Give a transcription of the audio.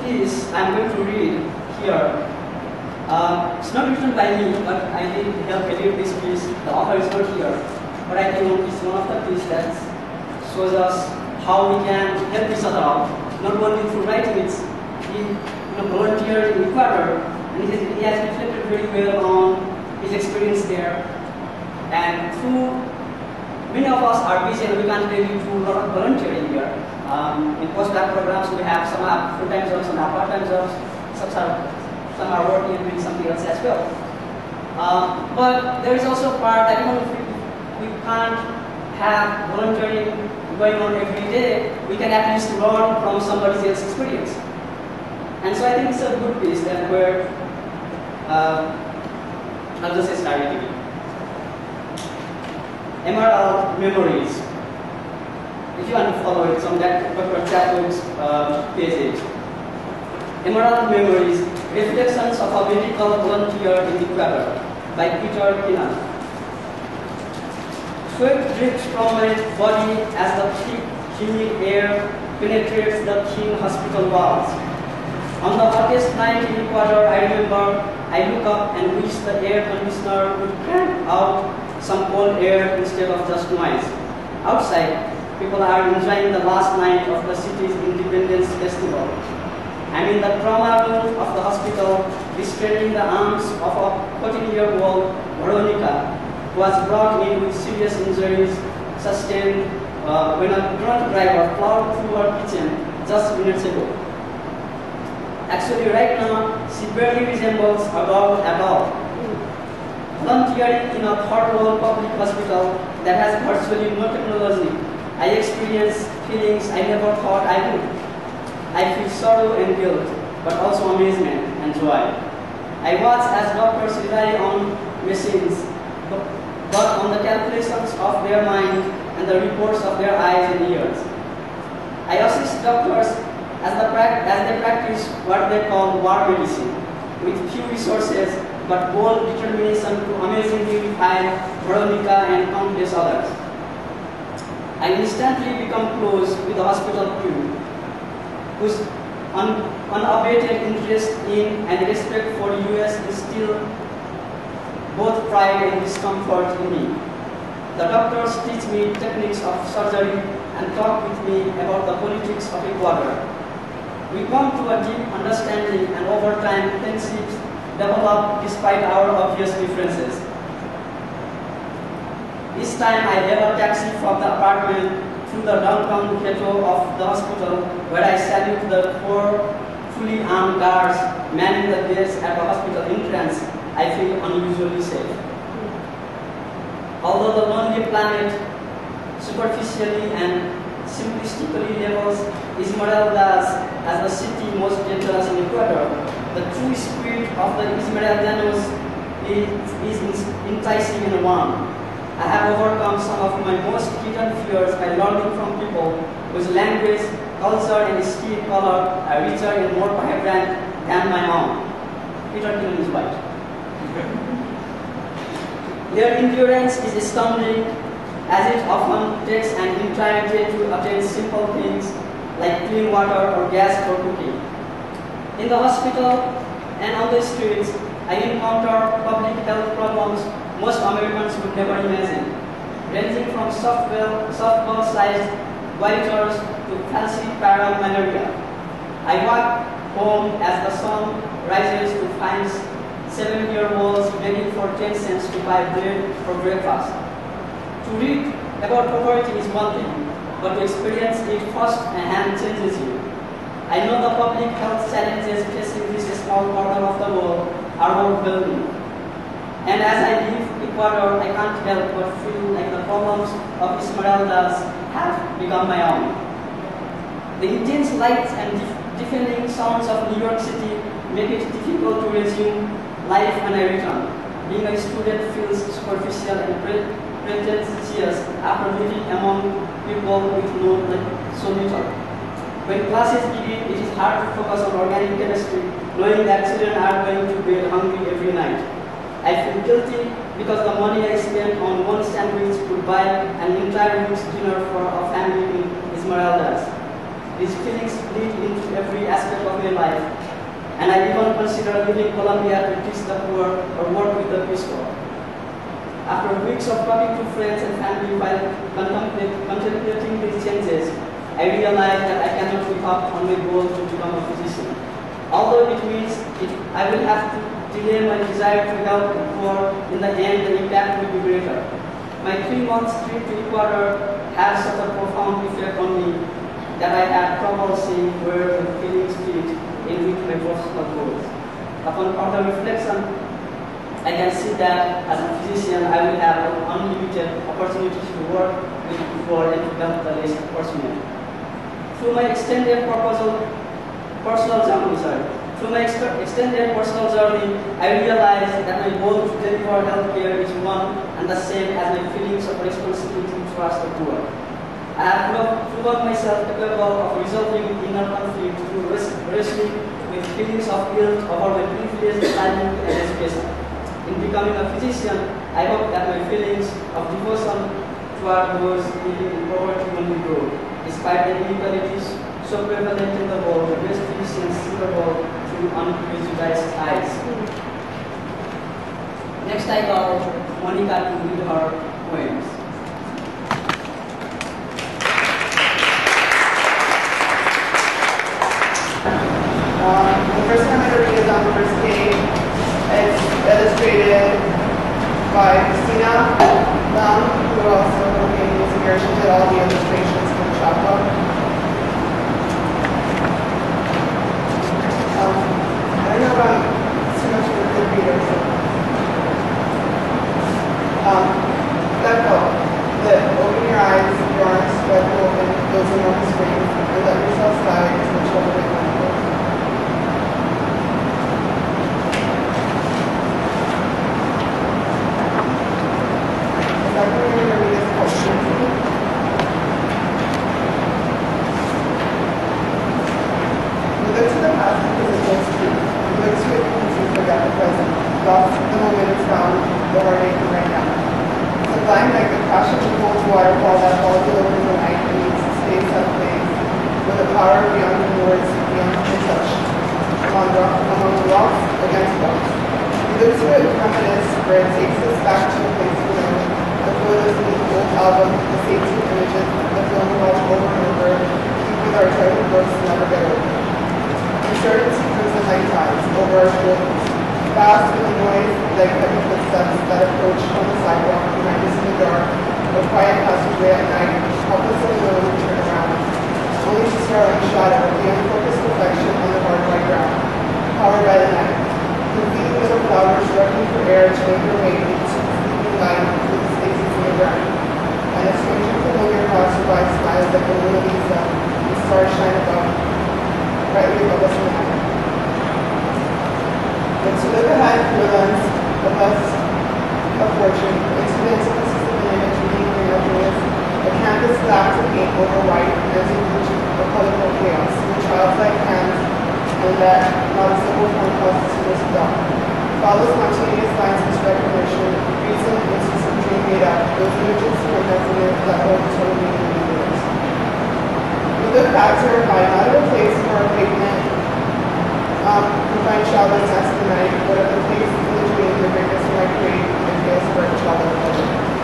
piece I'm going to read here. It's not written by me, but I did help edit this piece. The author is not here, but I think it's one of the pieces that shows us how we can help each other out. Not only through writing, it's in volunteer in Ecuador, and he has reflected very well on his experience there. And through many of us are busy and we can't really do a lot of volunteering here. In postgrad programs, we have some have full-time jobs, some have part-time jobs, some are working and doing something else as well. But there is also a part that even if we can't have volunteering going on every day, we can at least learn from somebody else's experience. And so I think it's a good piece that where I'll just say start with it. Emerald Memories. If you want to follow it, it's on that Dr. Chapbook's page. Emerald Memories, Reflections of a Medical Volunteer in Ecuador by Peter Kinnan. Sweat drips from my body as the thick, humid air penetrates the thin hospital walls. On the hottest night in Ecuador, I remember I look up and wish the air conditioner would crank out some cold air instead of just noise. Outside, people are enjoying the last night of the city's Independence Festival. I'm in the trauma room of the hospital, restraining the arms of a 14-year-old Veronica, who was brought in with serious injuries sustained when a drunk driver plowed through her kitchen just minutes ago. Actually, right now, she barely resembles a girl at all. Volunteering in a third-world public hospital that has virtually no technology, I experience feelings I never thought I would. I feel sorrow and guilt, but also amazement and joy. I watch as doctors rely on machines, but on the calculations of their mind and the reports of their eyes and ears. I assist doctors as they practice what they call war medicine, with few resources but bold determination to amazingly find Veronica and countless others. I instantly become close with the hospital crew, whose unabated interest in and respect for US instill both pride and discomfort in me. The doctors teach me techniques of surgery and talk with me about the politics of Ecuador. We come to a deep understanding and over time friendships develop despite our obvious differences. Each time I hail a taxi from the apartment through the downtown ghetto of the hospital, where I salute the 4 fully armed guards manning the gates at the hospital entrance, I feel unusually safe. Although the lonely planet superficially and simplistically labels Esmeraldas as the city most dangerous in Ecuador, the true spirit of the Esmeraldanos is enticing and warm. I have overcome some of my most hidden fears by learning from people whose language, culture, and skin color are richer and more vibrant than my own. Peter Kinnan is right. Their endurance is astounding, as it often takes an entire day to attain simple things like clean water or gas for cooking. In the hospital and on the streets, I encounter public health problems most Americans would never imagine, ranging from softball-sized goiters to falciparum malaria. I walk home as the sun rises to find 7-year-olds begging for 10 cents to buy bread for breakfast. To read about poverty is one thing, but to experience it firsthand changes you. I know the public health challenges facing this small corner of the world are overwhelming. And as I leave Ecuador, I can't help but feel like the problems of Esmeraldas have become my own. The intense lights and deafening sounds of New York City make it difficult to resume life when I return. Being a student feels superficial and pretentious after living among people with so little. When classes begin, it is hard to focus on organic chemistry, knowing that children are going to bed hungry every night. I feel guilty because the money I spent on one sandwich could buy an entire week's dinner for a family in Esmeraldas. These feelings bleed into every aspect of my life, and I even consider leaving Colombia to teach the poor or work with the Peace Corps. After weeks of talking to friends and family while contemplating these changes, I realized that I cannot give up on my goal to become a physician. Although it means I will have to delay my desire to help the poor, in the end the impact will be greater. My 3 months trip to Ecuador had such a profound effect on me that I had trouble seeing where the feelings fit in with my personal goals. Upon further reflection, I can see that as a physician, I will have unlimited opportunities to work with the poor and to help the less fortunate. Through my extended personal journey, I realized that my goal to deliver healthcare is one and the same as my feelings of responsibility towards the poor. I have proven myself capable of resolving inner conflict through wrestling with feelings of guilt over my privileged assignment and education. In becoming a physician, I hope that my feelings of devotion toward those living in poverty will grow. Despite the inequalities so prevalent in the world, the best physicians see the world through unprejudiced eyes. Next, I call Monica to read her poems. The first time I'm going to read is on the first page. It's illustrated by Christina Lam, who also gave music here. She did all the illustrations for the chapbook. I don't know if I'm too much of a good reader. Let go. Open your eyes, your arms spread open, those enormous wings, and let yourself slide as the children of lost the moment it's found, the heartache right now. Sublime like the crash of a cold waterfall that falls over the night and meets the space that plays, with a power beyond the words, beyond the touch. Among rocks, against rocks. We look to it and reminisce where it takes us back to a place we know. The photos in the old album, the safety images, the film we watch over and over, keep with our childhood books and never get over. Uncertainty comes the night times over our shoulders. Fast with the noise, like heavy footsteps that approach on the sidewalk behind us in the dark, or quiet passageway at night, helpless and alone to turn around. Only to startling shadow, the unfocused reflection on the hard white ground, powered by the night. Competing with the flowers, struggling for air to make their way into sleeping light through the spaces in the ground. And a stranger familiar passerby smiles like the Mona Lisa, the stars shine above, brightly above us in the night. But to look ahead through the lens of less of fortune, into the intimacies of an image reading for nothingness, a canvas black to paint over white, and as a vision of colorful chaos, with childlike hands, and that not a simple form constitutes thought. Follow spontaneous lines of recognition, reason into some dream made up, those images from resonance that hold total meaning in the universe. We look back to our mind, not at a place for a pigment, we find childless next to the night, but at the place in the dream, the greatness of my create and feels for a child of pleasure.